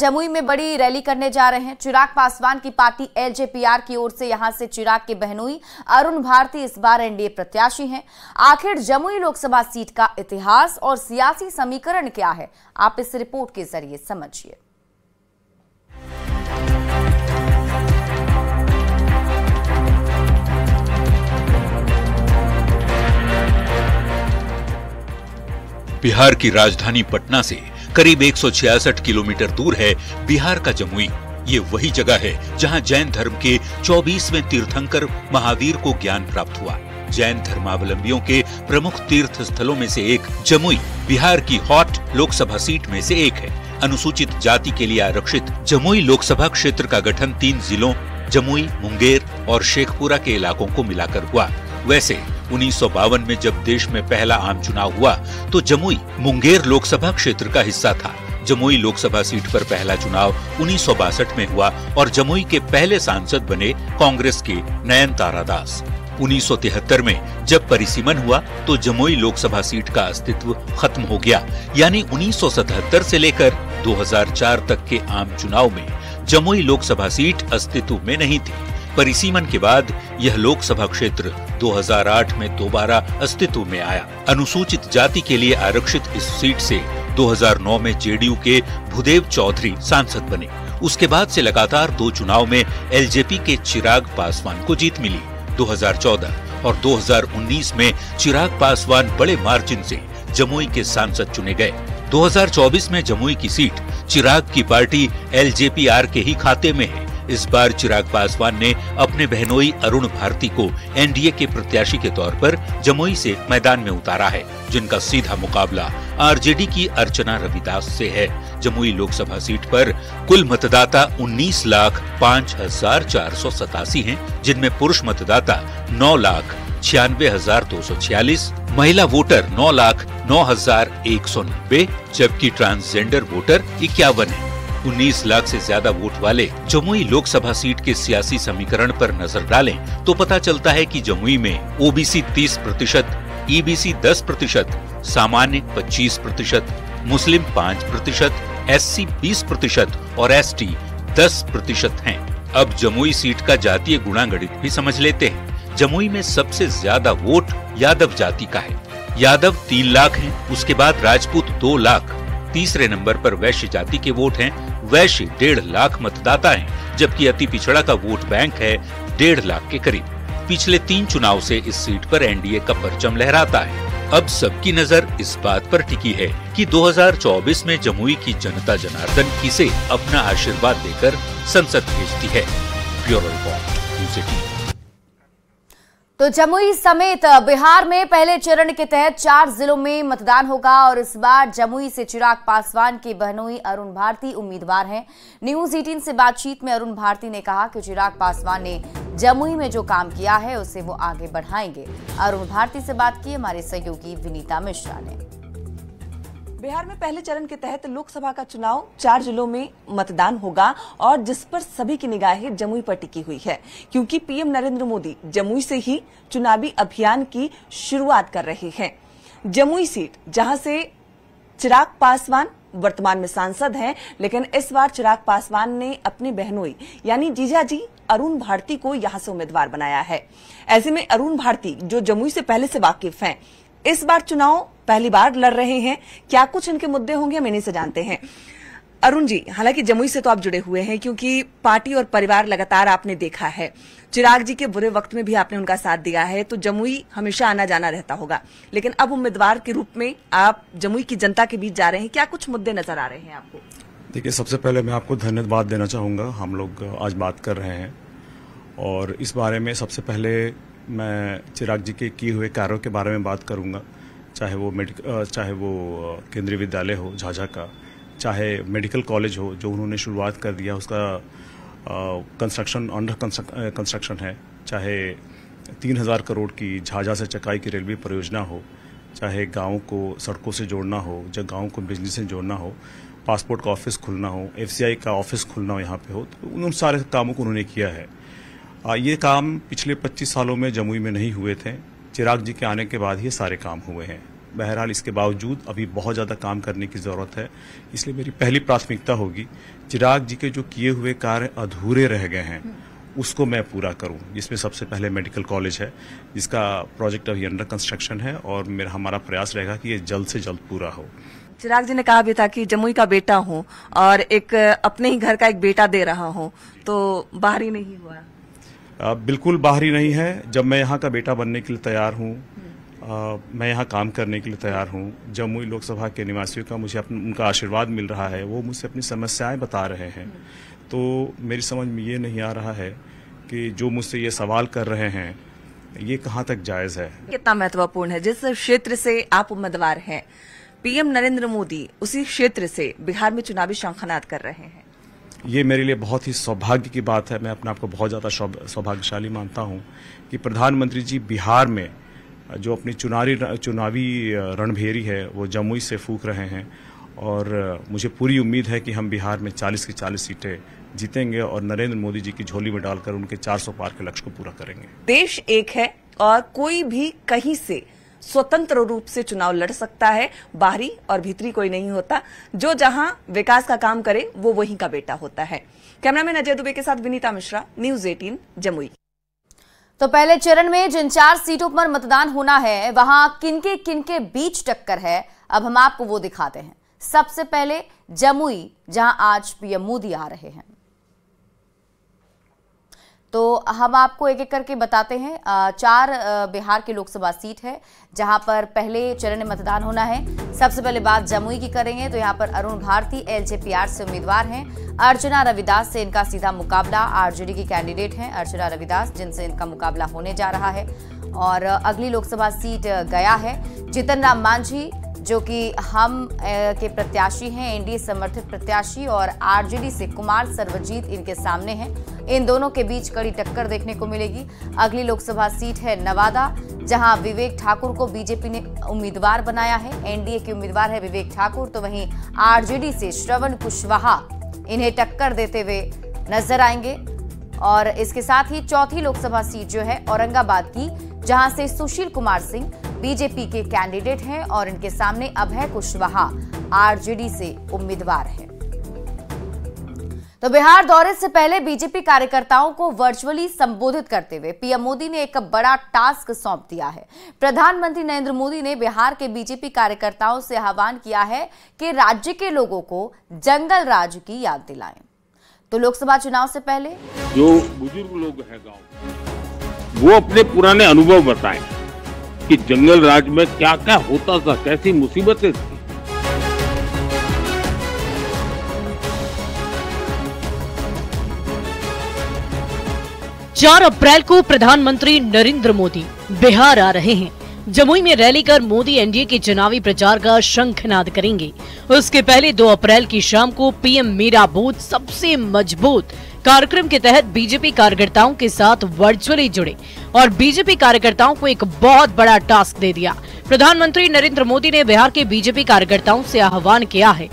जमुई में बड़ी रैली करने जा रहे हैं। चिराग पासवान की पार्टी एलजेपीआर की ओर से यहां से चिराग के बहनोई अरुण भारती इस बार एनडीए प्रत्याशी हैं। आखिर जमुई लोकसभा सीट का इतिहास और सियासी समीकरण क्या है, आप इस रिपोर्ट के जरिए समझिए। बिहार की राजधानी पटना से करीब 166 किलोमीटर दूर है बिहार का जमुई। ये वही जगह है जहां जैन धर्म के 24वें तीर्थंकर महावीर को ज्ञान प्राप्त हुआ। जैन धर्मावलंबियों के प्रमुख तीर्थ स्थलों में से एक जमुई बिहार की हॉट लोकसभा सीट में से एक है। अनुसूचित जाति के लिए आरक्षित जमुई लोकसभा क्षेत्र का गठन 3 जिलों जमुई, मुंगेर और शेखपुरा के इलाकों को मिलाकर हुआ। वैसे 1952 में जब देश में पहला आम चुनाव हुआ तो जमुई मुंगेर लोकसभा क्षेत्र का हिस्सा था। जमुई लोकसभा सीट पर पहला चुनाव 1962 में हुआ और जमुई के पहले सांसद बने कांग्रेस के नयन तारा दास। 1973 में जब परिसीमन हुआ तो जमुई लोकसभा सीट का अस्तित्व खत्म हो गया, यानी 1977 से लेकर 2004 तक के आम चुनाव में जमुई लोकसभा सीट अस्तित्व में नहीं थी। परिसीमन के बाद यह लोकसभा क्षेत्र 2008 में दोबारा अस्तित्व में आया। अनुसूचित जाति के लिए आरक्षित इस सीट से 2009 में जेडीयू के भूदेव चौधरी सांसद बने। उसके बाद से लगातार 2 चुनाव में एलजेपी के चिराग पासवान को जीत मिली। 2014 और 2019 में चिराग पासवान बड़े मार्जिन से जमुई के सांसद चुने गए। 2024 में जमुई की सीट चिराग की पार्टी एलजेपीआर के ही खाते में है। इस बार चिराग पासवान ने अपने बहनोई अरुण भारती को एनडीए के प्रत्याशी के तौर पर जमुई से मैदान में उतारा है, जिनका सीधा मुकाबला आरजेडी की अर्चना रविदास से है। जमुई लोकसभा सीट पर कुल मतदाता 19,05,487 हैं, जिनमें पुरुष मतदाता 9,96,246, महिला वोटर 9,09,190, जबकि ट्रांसजेंडर वोटर 51 है। 19 लाख से ज्यादा वोट वाले जमुई लोकसभा सीट के सियासी समीकरण पर नजर डालें तो पता चलता है कि जमुई में ओबीसी 30%, ईबीसी 10%, सामान्य 25%, मुस्लिम 5%, एससी 20% और एसटी 10% हैं। अब जमुई सीट का जातीय गुणागणित भी समझ लेते हैं। जमुई में सबसे ज्यादा वोट यादव जाति का है। यादव 3 लाख हैं, उसके बाद राजपूत 2 लाख, तीसरे नंबर पर वैश्य जाति के वोट हैं। वैश्य 1.5 लाख मतदाता हैं, जबकि अति पिछड़ा का वोट बैंक है 1.5 लाख के करीब। पिछले 3 चुनाव से इस सीट पर एनडीए का परचम लहराता है। अब सबकी नजर इस बात पर टिकी है कि 2024 में जमुई की जनता जनार्दन किसे अपना आशीर्वाद देकर संसद भेजती है। Bureau report, news 18। तो जमुई समेत बिहार में पहले चरण के तहत 4 जिलों में मतदान होगा और इस बार जमुई से चिराग पासवान की बहनोई अरुण भारती उम्मीदवार हैं। न्यूज़ 18 से बातचीत में अरुण भारती ने कहा कि चिराग पासवान ने जमुई में जो काम किया है उसे वो आगे बढ़ाएंगे। अरुण भारती से बात की हमारे सहयोगी विनीता मिश्रा ने। बिहार में पहले चरण के तहत लोकसभा का चुनाव 4 जिलों में मतदान होगा और जिस पर सभी की निगाहें जमुई पर टिकी हुई है, क्योंकि पीएम नरेंद्र मोदी जमुई से ही चुनावी अभियान की शुरुआत कर रहे हैं। जमुई सीट जहां से चिराग पासवान वर्तमान में सांसद हैं, लेकिन इस बार चिराग पासवान ने अपनी बहनोई यानी जीजाजी अरुण भारती को यहां से उम्मीदवार बनाया है। ऐसे में अरुण भारती जो जमुई से पहले से वाकिफ हैं, इस बार चुनाव पहली बार लड़ रहे हैं। क्या कुछ इनके मुद्दे होंगे, हम इन्हीं से जानते हैं। अरुण जी, हालांकि जमुई से तो आप जुड़े हुए हैं, क्योंकि पार्टी और परिवार लगातार आपने देखा है। चिराग जी के बुरे वक्त में भी आपने उनका साथ दिया है, तो जमुई हमेशा आना जाना रहता होगा। लेकिन अब उम्मीदवार के रूप में आप जमुई की जनता के बीच जा रहे हैं, क्या कुछ मुद्दे नजर आ रहे हैं आपको? देखिए, सबसे पहले मैं आपको धन्यवाद देना चाहूँगा। हम लोग आज बात कर रहे हैं और इस बारे में सबसे पहले मैं चिराग जी के किए हुए कार्यों के बारे में बात करूंगा, चाहे वो केंद्रीय विद्यालय हो झाझा का, चाहे मेडिकल कॉलेज हो जो उन्होंने शुरुआत कर दिया, उसका कंस्ट्रक्शन अंडर कंस्ट्रक्शन है, चाहे 3000 करोड़ की झाझा से चकाई की रेलवे परियोजना हो, चाहे गाँव को सड़कों से जोड़ना हो, जब गाँव को बिजली से जोड़ना हो, पासपोर्ट का ऑफिस खुलना हो, एफसीआई का ऑफिस खुलना हो यहाँ पे हो, तो उन सारे कामों को उन्होंने किया है। ये काम पिछले 25 सालों में जमुई में नहीं हुए थे। चिराग जी के आने के बाद ये सारे काम हुए हैं। बहरहाल इसके बावजूद अभी बहुत ज़्यादा काम करने की ज़रूरत है। इसलिए मेरी पहली प्राथमिकता होगी चिराग जी के जो किए हुए कार्य अधूरे रह गए हैं उसको मैं पूरा करूं, जिसमें सबसे पहले मेडिकल कॉलेज है जिसका प्रोजेक्ट अभी अंडर कंस्ट्रक्शन है और हमारा प्रयास रहेगा कि ये जल्द से जल्द पूरा हो। चिराग जी ने कहा भी था कि जमुई का बेटा हूं और एक अपने ही घर का एक बेटा दे रहा हूं, तो बाहरी नहीं हुआ? बिल्कुल बाहरी नहीं है। जब मैं यहाँ का बेटा बनने के लिए तैयार हूँ, मैं यहाँ काम करने के लिए तैयार हूँ। जमुई लोकसभा के निवासियों का मुझे उनका आशीर्वाद मिल रहा है, वो मुझसे अपनी समस्याएं बता रहे हैं, तो मेरी समझ में ये नहीं आ रहा है कि जो मुझसे ये सवाल कर रहे हैं ये कहाँ तक जायज़ है। कितना महत्वपूर्ण है, जिस क्षेत्र से आप उम्मीदवार हैं, पीएम नरेंद्र मोदी उसी क्षेत्र से बिहार में चुनावी शंखनाद कर रहे हैं। ये मेरे लिए बहुत ही सौभाग्य की बात है। मैं अपने आप को बहुत ज़्यादा सौभाग्यशाली मानता हूँ कि प्रधानमंत्री जी बिहार में जो अपनी चुनावी रणभेरी है वो जमुई से फूंक रहे हैं और मुझे पूरी उम्मीद है कि हम बिहार में 40 की 40 सीटें जीतेंगे और नरेंद्र मोदी जी की झोली में डालकर उनके 400 पार के लक्ष्य को पूरा करेंगे। देश एक है और कोई भी कहीं से स्वतंत्र रूप से चुनाव लड़ सकता है, बाहरी और भीतरी कोई नहीं होता। जो जहां विकास का काम करे वो वहीं का बेटा होता है। कैमरामैन अजय दुबे के साथ विनीता मिश्रा, न्यूज़ 18 जमुई। तो पहले चरण में जिन 4 सीटों पर मतदान होना है वहां किनके बीच टक्कर है, अब हम आपको वो दिखाते हैं। सबसे पहले जमुई, जहां आज पीएम मोदी आ रहे हैं, तो हम आपको एक एक करके बताते हैं। 4 बिहार की लोकसभा सीट है जहां पर पहले चरण में मतदान होना है। सबसे पहले बात जमुई की करेंगे तो यहां पर अरुण भारती एलजेपीआर से उम्मीदवार हैं। अर्चना रविदास से इनका सीधा मुकाबला, आरजेडी की कैंडिडेट हैं अर्चना रविदास, जिनसे इनका मुकाबला होने जा रहा है। और अगली लोकसभा सीट गया है। जितन राम मांझी जो कि हम के प्रत्याशी हैं, एनडीए समर्थित प्रत्याशी, और आरजेडी से कुमार सर्वजीत इनके सामने हैं। इन दोनों के बीच कड़ी टक्कर देखने को मिलेगी। अगली लोकसभा सीट है नवादा, जहां विवेक ठाकुर को बीजेपी ने उम्मीदवार बनाया है। एनडीए के उम्मीदवार है विवेक ठाकुर, तो वहीं आरजेडी से श्रवण कुशवाहा इन्हें टक्कर देते हुए नजर आएंगे। और इसके साथ ही चौथी लोकसभा सीट जो है औरंगाबाद की, जहां से सुशील कुमार सिंह बीजेपी के कैंडिडेट हैं और इनके सामने अभय कुशवाहा आरजेडी से उम्मीदवार हैं। तो बिहार दौरे से पहले बीजेपी कार्यकर्ताओं को वर्चुअली संबोधित करते हुए पीएम मोदी ने एक बड़ा टास्क सौंप दिया है। प्रधानमंत्री नरेंद्र मोदी ने बिहार के बीजेपी कार्यकर्ताओं से आह्वान किया है कि राज्य के लोगों को जंगल राज की याद दिलाएं। तो लोकसभा चुनाव से पहले जो बुजुर्ग लोग हैं गांव, वो अपने पुराने अनुभव बताएं कि जंगल राज में क्या क्या होता था, कैसी मुसीबतें थी। 4 अप्रैल को प्रधानमंत्री नरेंद्र मोदी बिहार आ रहे हैं। जमुई में रैली कर मोदी एनडीए के चुनावी प्रचार का शंखनाद करेंगे। उसके पहले 2 अप्रैल की शाम को पीएम मेरा बूथ सबसे मजबूत कार्यक्रम के तहत बीजेपी कार्यकर्ताओं के साथ वर्चुअली जुड़े और बीजेपी कार्यकर्ताओं को एक बहुत बड़ा टास्क दे दिया। प्रधानमंत्री नरेंद्र मोदी ने बिहार के बीजेपी कार्यकर्ताओं से आह्वान किया है